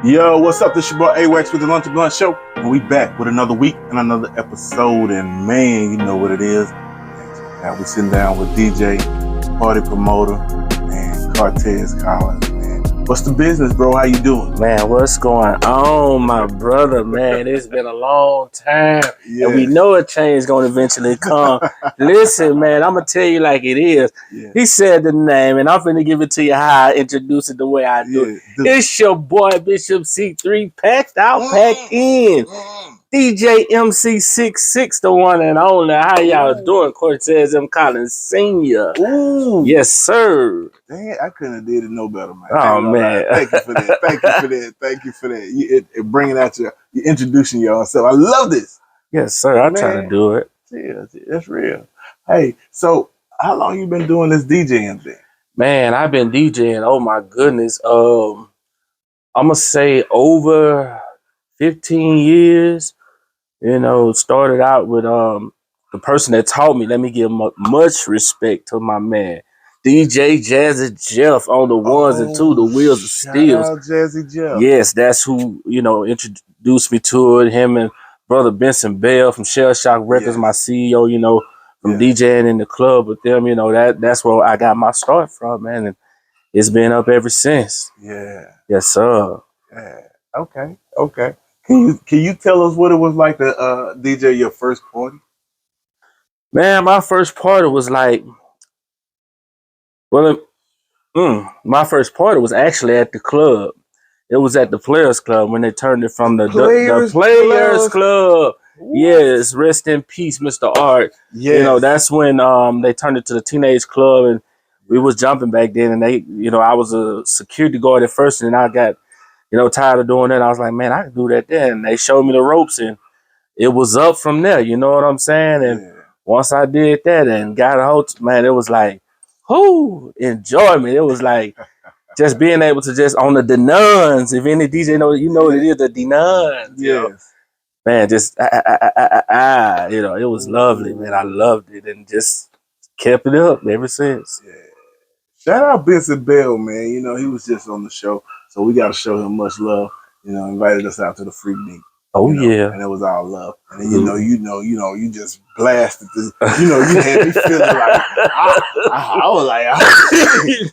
Yo, what's up? This your boy AWAX with the Lunch and Blunt Show. And we back with another week and another episode. And man, you know what it is. Now we sitting down with DJ, party promoter, and Cortez Collins, man. What's the business, bro? How you doing? Man, what's going on, my brother, man? It's been a long time. Yes. And we know a change going to eventually come. Listen, man, I'm going to tell you like it is. Yeah. He said the name, and I'm going to give it to you how I introduce it the way I do it. It's your boy, Bishop C3, packed out, packed in. DJ MC66, the one and only. How y'all doing? Cortez M. Collins Sr. Ooh. Yes, sir. Dang, I couldn't have did it no better, man. Oh, man. Thank you for that. Thank you for that. Thank you for that. You bringing out you introducing yourself. I love this. Yes, sir. I'm trying to do it. Yeah, that's real. Hey, so how long you been doing this DJing thing? Man, I've been DJing. Oh my goodness. I'm gonna say over 15 years. You know, started out with the person that taught me. Let me give much respect to my man, DJ Jazzy Jeff on the ones and two, the Wheels of Steel. Jazzy Jeff. Yes, that's who, you know, introduced me to it. Him and brother Benson Bell from Shell Shock Records, my CEO, you know, from DJing in the club with them, you know, that's where I got my start from, man. And it's been up ever since. Yeah. Yes, sir. Yeah. Okay. Can you tell us what it was like to DJ your first party? Man, my first party was like, my first party was actually at the club. It was at the Players Club when they turned it from the Players Club. What? Yes, rest in peace, Mr. Art. Yes. You know, that's when they turned it to the Teenage Club, and we was jumping back then. And they, you know, I was a security guard at first, and I got, you know, tired of doing that. I was like, man, I can do that then. And they showed me the ropes, and it was up from there. You know what I'm saying? And once I did that and got a hold, man, it was like, enjoyment. It was like just being able to just on the Nuns. If any DJ know, you know what it is, the Nuns. Yes. Man, just you know, it was lovely, man. I loved it and just kept it up ever since. Yeah. Shout out Benson Bell, man. You know, he was just on the show, so we got to show him much love. You know, invited us out to the Freak Meet. Oh, you know, yeah. And it was all love. And then, you just blasted this. You know, you had me feeling like, I was like,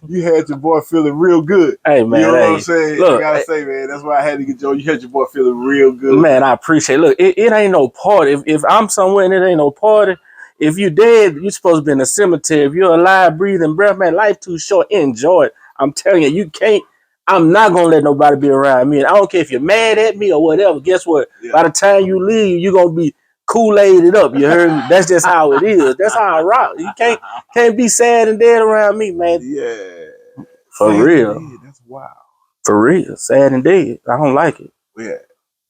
you had your boy feeling real good. Hey, man. You know what I'm saying? Look, I got to say, man, that's why I had to get you had your boy feeling real good. Man, I appreciate it. Look, it ain't no party. If I'm somewhere and it ain't no party, if you're dead, you're supposed to be in a cemetery. If you're alive, breathing, breath, man, life too short. Enjoy it. I'm telling you, you can't. I'm not going to let nobody be around me. And I don't care if you're mad at me or whatever. Guess what? Yeah. By the time you leave, you're going to be Kool-Aided up. You heard me? That's just how it is. That's how I rock. You can't be sad and dead around me, man. Yeah. For sad real. And dead. That's wild. For real. Sad and dead. I don't like it. Yeah.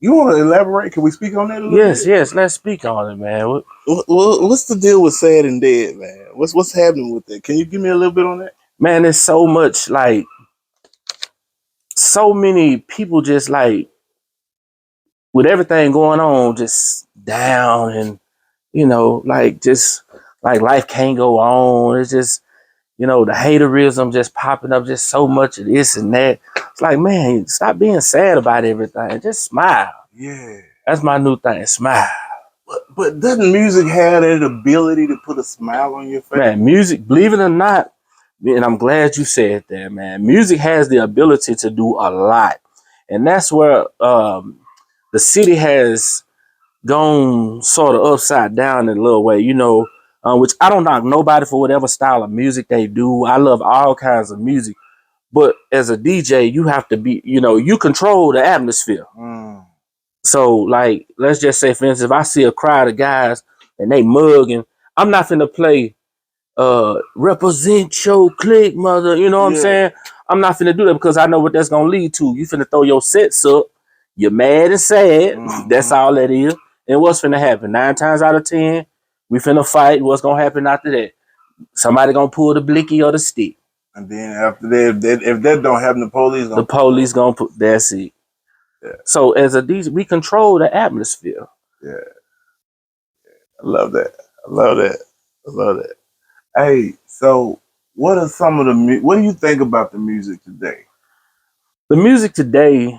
You want to elaborate? Can we speak on that a little bit? Yes. Let's speak on it, man. What's the deal with sad and dead, man? What's happening with it? Can you give me a little bit on that? Man, there's so much, like, so many people just like with everything going on, just down and, you know, like just like life can't go on. It's just, you know, the haterism just popping up, just so much of this and that. It's like, man, stop being sad about everything. Just smile. Yeah. That's my new thing. Smile. But doesn't music have that ability to put a smile on your face? Man, music, believe it or not, and I'm glad you said that, man. Music has the ability to do a lot. And that's where the city has gone sort of upside down in a little way, you know, which I don't knock nobody for whatever style of music they do. I love all kinds of music. But as a DJ, you have to be, you know, you control the atmosphere. So, like, let's just say, for instance, if I see a crowd of guys and they mugging, I'm not finna play represent your clique, mother. You know what I'm saying? I'm not finna do that because I know what that's gonna lead to. You finna throw your sets up. You're mad and sad. That's all that is. And what's finna happen? 9 times out of 10, we finna fight. What's gonna happen after that? Somebody gonna pull the blicky or the stick. And then after that, if that don't happen, the police gonna put. That's it. Yeah. So as a DJ, we control the atmosphere. Yeah. I love that. Hey, so what are some of what do you think about the music today? The music today,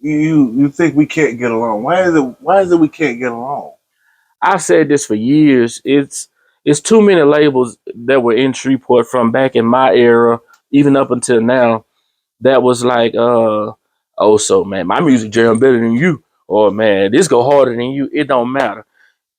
you think we can't get along? Why is it we can't get along? I've said this for years. It's too many labels that were in Shreveport from back in my era, even up until now, that was like, oh, so man, my music jam better than you, or man, this go harder than you. It don't matter.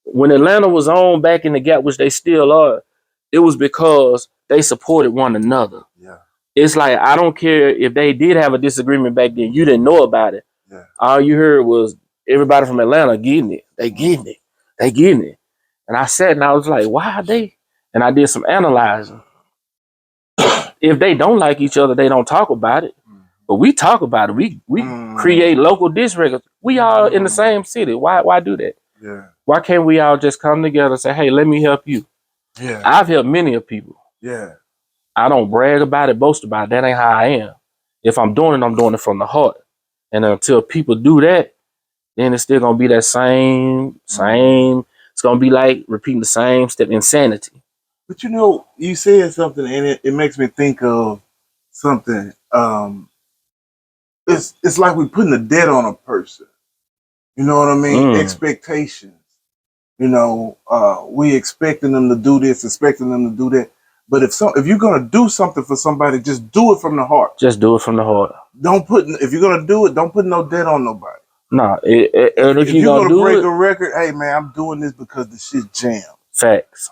When Atlanta was on back in the Gap, which they still are, it was because they supported one another. Yeah. It's like, I don't care if they did have a disagreement back then, you didn't know about it. Yeah. All you heard was everybody from Atlanta getting it. They getting it. They getting it. And I sat and I was like, why are they? And I did some analyzing. If they don't like each other, they don't talk about it. But we talk about it. We create local diss records. We all in the same city. Why do that? Yeah. Why can't we all just come together and say, hey, let me help you? Yeah. I've helped many of people. Yeah. I don't brag about it, boast about it. That ain't how I am. If I'm doing it from the heart. And until people do that, then it's still gonna be that same. It's gonna be like repeating the same step, insanity. But you said something, and it makes me think of something. It's like we're putting a debt on a person. You know what I mean? Expectations. We expecting them to do this, expecting them to do that. But if you're gonna do something for somebody, just do it from the heart. Just do it from the heart. If you're gonna do it, don't put no debt on nobody. Nah, and if you're gonna break a record, hey man, I'm doing this because the shit jam. Facts.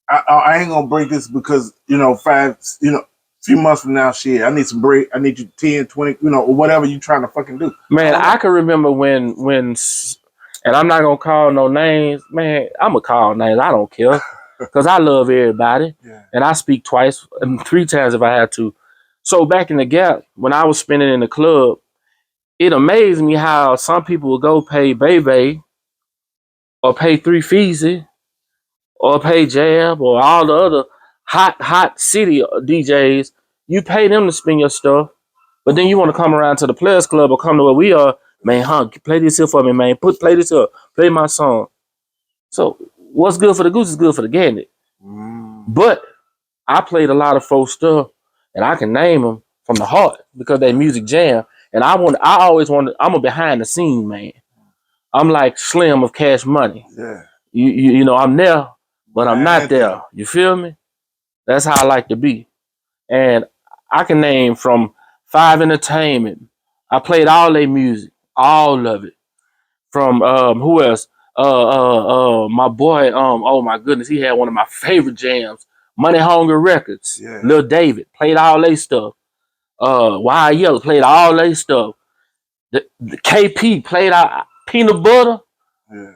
I ain't gonna break this because few months from now, shit, I need some break. I need you 10, 20, or whatever you trying to fucking do. Man, I can remember when, and I'm not gonna call no names, man. I'm gonna call names. I don't care because I love everybody, and I speak twice and 3 times if I had to. So back in the Gap, when I was spinning in the club, it amazed me how some people would go pay Bebe or pay 3 Feezy or pay Jab or all the other hot city DJs. You pay them to spin your stuff, but then you want to come around to the Players Club or come to where we are, man, play this here for me, man. Play this here. Play my song. So what's good for the goose is good for the gander. But I played a lot of folk stuff, and I can name them from the heart because they music jam. And I'm a behind the scene man. I'm like Slim of Cash Money. Yeah. I'm there, but I'm not there. You feel me? That's how I like to be. And I can name from 5 Entertainment. I played all their music, all of it. From who else? My boy. Oh my goodness, he had one of my favorite jams, Money Hunger Records. Yeah. Lil David played all their stuff. Wild Yellow played all their stuff. The KP played out Peanut Butter. Yeah.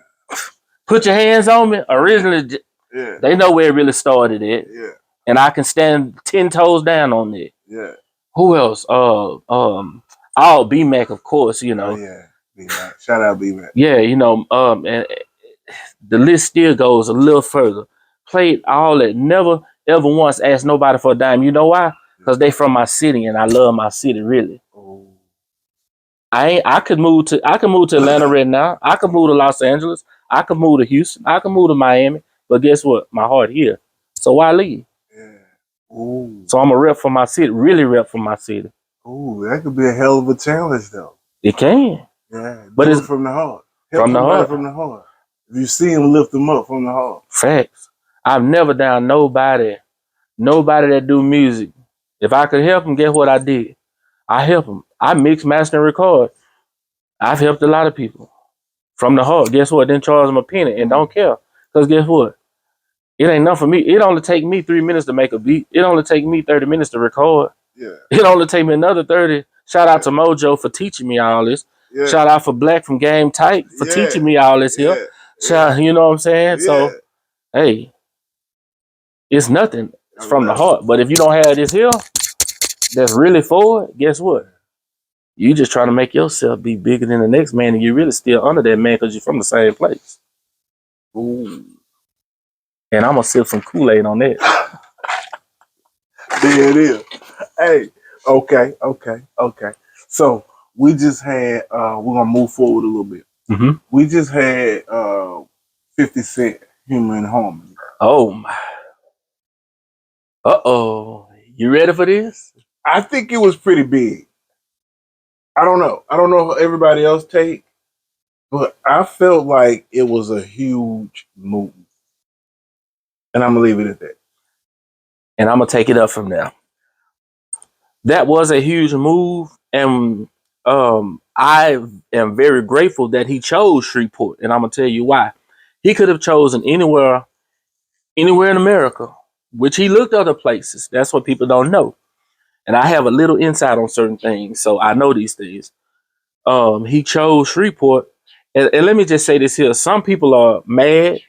Put Your Hands on Me. Originally, they know where it really started at. Yeah. And I can stand 10 toes down on it. Yeah. Who else? B-Mac, of course, Oh, yeah. B-Mac. Shout out B-Mac. Yeah, and the list still goes a little further. Played all that. Never, ever once asked nobody for a dime. You know why? Because they from my city and I love my city, really. Oh. I could move to Atlanta right now. I could move to Los Angeles. I could move to Houston. I could move to Miami. But guess what? My heart here. So why leave? Yeah. Ooh. So I'm a rep for my city, really rep for my city. Ooh, that could be a hell of a challenge, though. It can. Yeah, but it's from the heart. From the heart. From the heart. If you see him, lift him up from the heart. Facts. I've never down nobody that do music. If I could help them, guess what I did? I help them. I mix, master, and record. I've helped a lot of people from the heart. Guess what? Didn't charge them a penny and don't care. Because guess what? It ain't enough for me. It only take me 3 minutes to make a beat. It only take me 30 minutes to record. Yeah. It only take me another 30. Shout out to Mojo for teaching me all this. Yeah. Shout out for Black from Game Tight for teaching me all this here. Shout, you know what I'm saying? Yeah. So, hey, it's nothing. It's from the heart. But if you don't have this here, that's really for it, guess what? You just trying to make yourself be bigger than the next man, and you're really still under that man because you're from the same place. Ooh. And I'm going to sip some Kool-Aid on that. There it is. Hey, okay. So we just had, we're going to move forward a little bit. Mm-hmm. We just had 50 Cent, Human Harmony. Oh, my. Uh-oh. You ready for this? I think it was pretty big. I don't know. I don't know how everybody else take, but I felt like it was a huge move. And I'm gonna leave it at that. And I'm gonna take it up from there. That was a huge move, and I am very grateful that he chose Shreveport, and I'm gonna tell you why. He could have chosen anywhere in America, which he looked other places. That's what people don't know, and I have a little insight on certain things, so I know these things. He chose Shreveport, and let me just say this here: some people are mad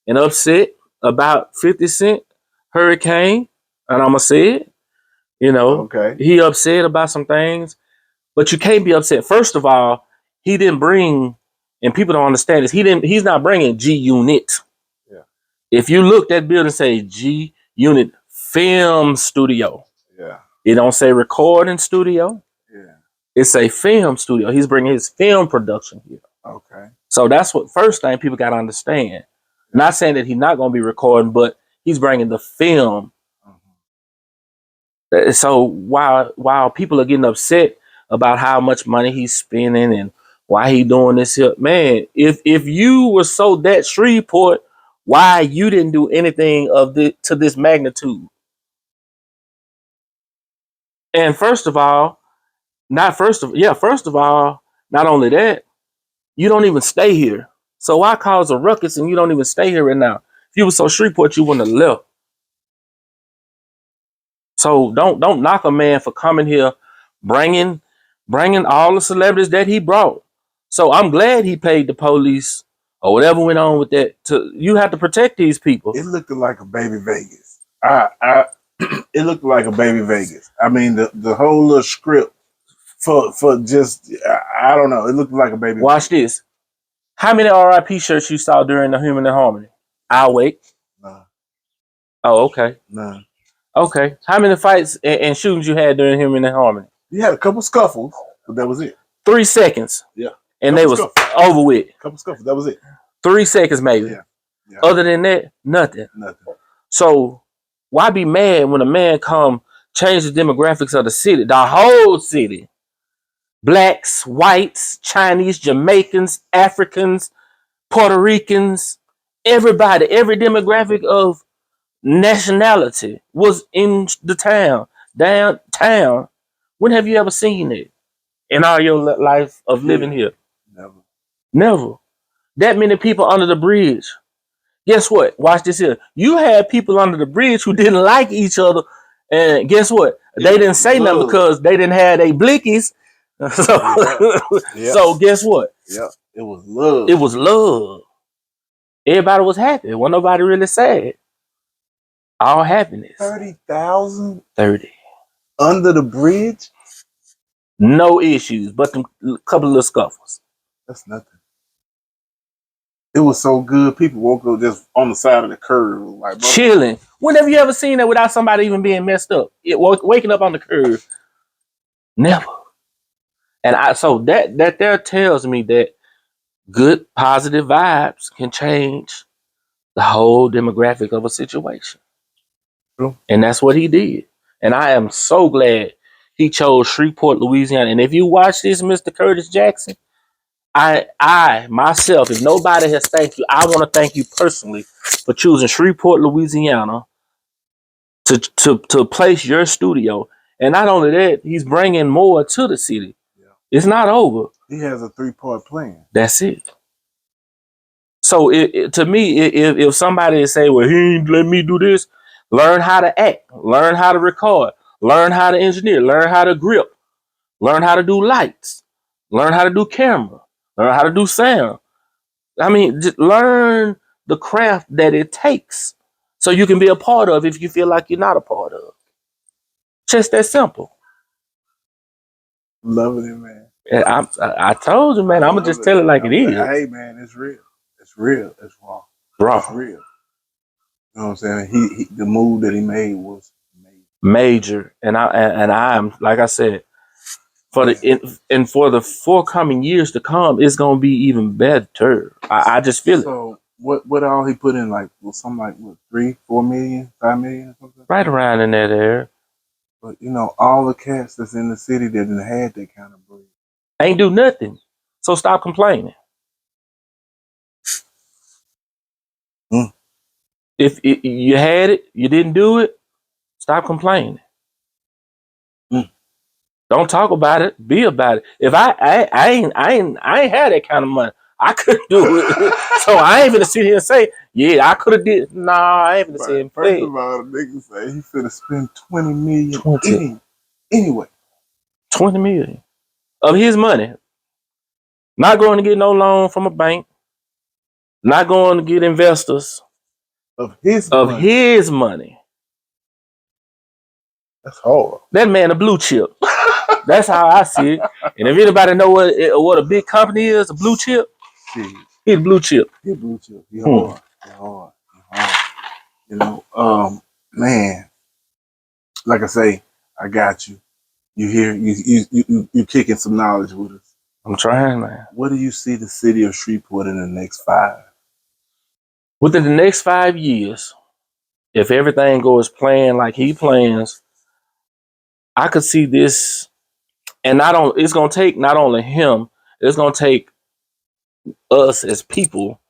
and upset about 50 Cent Hurricane, and I'm gonna say it. You know, Okay. he upset about some things, but you can't be upset. First of all, he didn't bring, and people don't understand this. He's not bringing G Unit. Yeah. If you look that building, say G Unit Film Studio. Yeah. It don't say recording studio. Yeah. It's a film studio. He's bringing his film production here. Okay. So that's what first thing people got to understand. Yeah. Not saying that he's not going to be recording, but he's bringing the film. So while people are getting upset about how much money he's spending and why he doing this here, man, if you were so that Shreveport, why you didn't do anything of to this magnitude? And first of all, first of all, not only that, you don't even stay here. So why cause a ruckus and you don't even stay here right now? If you were so Shreveport, you wouldn't have left. So don't knock a man for coming here, bringing all the celebrities that he brought. So I'm glad he paid the police or whatever went on with that. You have to protect these people. It looked like a baby Vegas. It looked like a baby Vegas. I mean, the whole little script for just I don't know. It looked like a baby. Watch this. How many RIP shirts you saw during the Human and Harmony? I'll wait. Nah. Oh, okay. Nah. Okay. How many fights and shootings you had during Human and Harmony? You had a couple scuffles, but that was it. 3 seconds. Yeah. And they was over with. Couple scuffles. That was it. 3 seconds maybe. Yeah. Other than that, nothing. So why be mad when a man come change the demographics of the city, the whole city? Blacks, whites, Chinese, Jamaicans, Africans, Puerto Ricans, everybody, every demographic of nationality was in the town, downtown. When have you ever seen it in all your life of living here? Never. That many people under the bridge. Guess what? Watch this here. You had people under the bridge who didn't like each other, and guess what? They didn't say nothing because they didn't have their blickies. So guess what? Yeah, it was love. It was love. Everybody was happy. Wasn't nobody really sad. All happiness. 30,000? 30. Under the bridge? No issues, but a couple of scuffles. That's nothing. It was so good. People woke up just on the side of the curb, like chilling. When have you ever seen that without somebody even being messed up? Waking up on the curb. Never. And so that there tells me that good positive vibes can change the whole demographic of a situation. True. And that's what he did. And I am so glad he chose Shreveport, Louisiana. And if you watch this, Mr. Curtis Jackson, I myself, if nobody has thanked you, I want to thank you personally for choosing Shreveport, Louisiana to place your studio. And not only that, he's bringing more to the city. Yeah. It's not over. He has a 3-part plan. That's it. So to me, if somebody say, well, he ain't let me do this, learn how to act, learn how to record, learn how to engineer, learn how to grip, learn how to do lights, learn how to do camera, learn how to do sound. I mean, just learn the craft that it takes so you can be a part of if you feel like you're not a part of. Just that simple. Loving it, man. And I told you, man, I'm going to just tell it like it is. Hey, man, it's real. It's real. It's raw. It's real. You know what I'm saying? He the move that he made was major. And I'm like I said, for the forthcoming years to come, it's gonna be even better. I just feel it. So what all he put in, like something like what, 3, 4 million, 5 million or something? Right around in that area. But you know, all the cats that's in the city that didn't had that kind of breed. Ain't do nothing. So stop complaining. If you had it, you didn't do it, stop complaining. Don't talk about it. Be about it. If I ain't had that kind of money, I couldn't do it. So I ain't gonna sit here and say, yeah, I could have did. Nah, I ain't gonna say. First of all, the nigga say he finna spend $20 million anyway. 20 million of his money. Not going to get no loan from a bank. Not going to get investors. Of his money. That's hard. That man a blue chip. That's how I see it. And if anybody know what a big company is, a blue chip, he's a blue chip. He's blue chip. He's hard. He's hard. You know, man, like I say, I got you. You hear, you kicking some knowledge with us. I'm trying, man. What do you see the city of Shreveport in the next 5? Within the next 5 years, if everything goes planned like he plans, I could see this, and it's gonna take not only him, it's gonna take us as people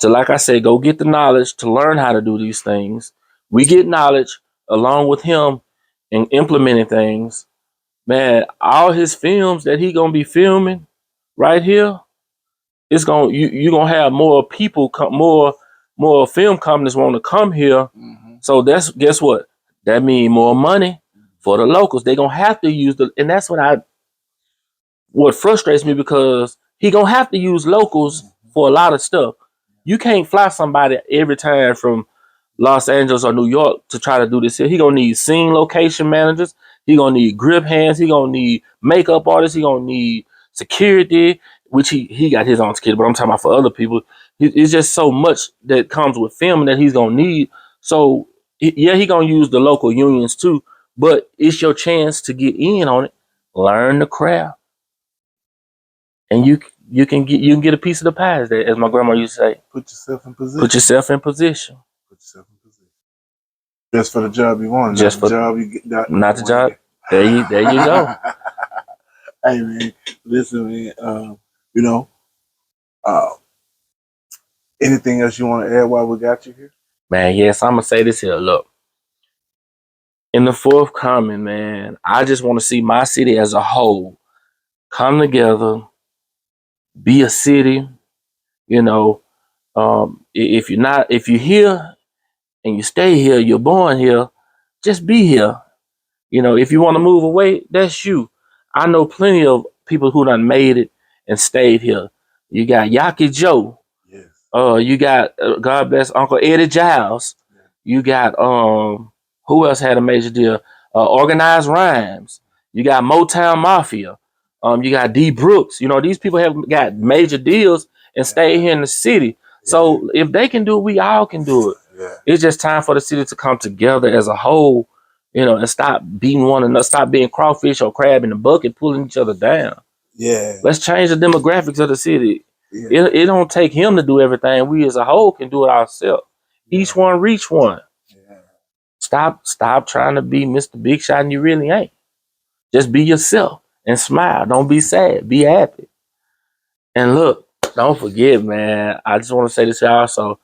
to, like I said, go get the knowledge to learn how to do these things. We get knowledge along with him in implementing things. Man, all his films that he gonna be filming right here, it's gonna you gonna have more people more film companies want to come here. So guess what? That means more money for the locals. They gonna have to use and that's what frustrates me, because he gonna have to use locals for a lot of stuff. You can't fly somebody every time from Los Angeles or New York to try to do this here. He gonna need scene location managers. He gonna need grip hands. He gonna need makeup artists. He gonna need security, which he got his own security, but I'm talking about for other people. It's just so much that comes with filming that he's gonna need. So yeah, he gonna use the local unions too, but it's your chance to get in on it, learn the craft, and you can get a piece of the pie, as my grandma used to say. Put yourself in position. Put yourself in position. Just for the job you want. Just for the job you get. Not the job. There you go. Hey man, listen man. Anything else you want to add while we got you here? Man, yes, I'm gonna say this here. Look, in the forthcoming, man, I just want to see my city as a whole come together, be a city. You know, if you're here and you stay here, you're born here, just be here. You know, if you want to move away, that's you. I know plenty of people who done made it and stayed here. You got Yaki Joe. Yes. You got God bless Uncle Eddie Giles. You got who else had a major deal? Organized Rhymes. You got Motown Mafia. You got D Brooks. You know, these people have got major deals and stayed here in the city. So if they can do it, we all can do it. It's just time for the city to come together as a whole, you know, and stop beating one another, stop being crawfish or crab in the bucket, pulling each other down. Yeah. Let's change the demographics of the city. Yeah. It don't take him to do everything. We as a whole can do it ourselves. Each one reach one. Yeah. Stop trying to be Mr. Big Shot and you really ain't. Just be yourself and smile. Don't be sad. Be happy. And look, don't forget, man, I just want to say this to y'all. So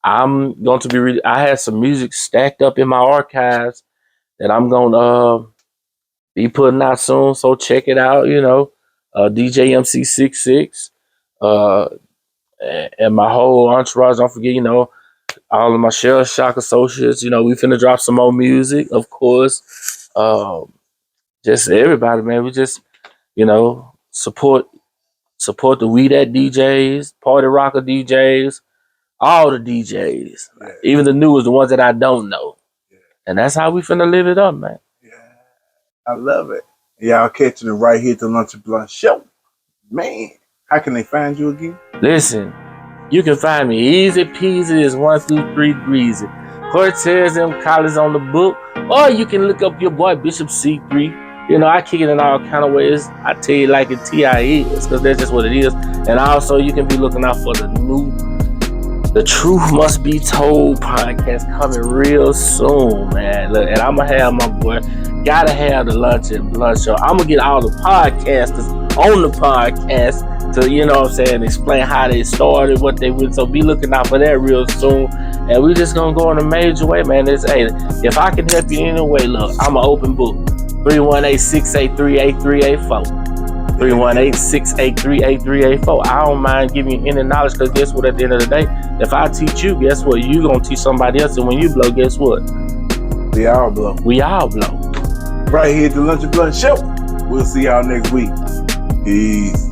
I'm going to be I had some music stacked up in my archives that I'm going to be putting out soon. So check it out, you know, DJ MC66, and my whole entourage. Don't forget, you know, all of my Shell Shock associates, you know, we finna drop some more music, of course. Just everybody, man. We just, you know, support the We That DJs, Party Rocker DJs, all the DJs, even the newest, the ones that I don't know. And that's how we finna live it up, man. Yeah, I love it. Y'all catching it right here at the Lunch and Blunt Show. Man, how can they find you again? Listen, you can find me easy peasy as 1 through 3 breezy. Cortez Collins on the book, or you can look up your boy Bishop C3. You know, I kick it in all kind of ways. I tell you like it TIE, because that's just what it is. And also, you can be looking out for the Truth Must Be Told podcast coming real soon, man. Look, and I'm going to have my boy, gotta have the Lunch and Blunt Show. I'm going to get all the podcasters on the podcast to, you know what I'm saying, explain how they started, what they went. So be looking out for that real soon. And we just gonna go in a major way, man. Hey, if I can help you in any way, look, I'm an open book. 318-683-8384. 318-683-8384. I don't mind giving you any knowledge, because guess what, at the end of the day, if I teach you, guess what, you gonna teach somebody else, and when you blow, guess what, we all blow. Right here at the Lunch and Blunt Show. We'll see y'all next week. Peace.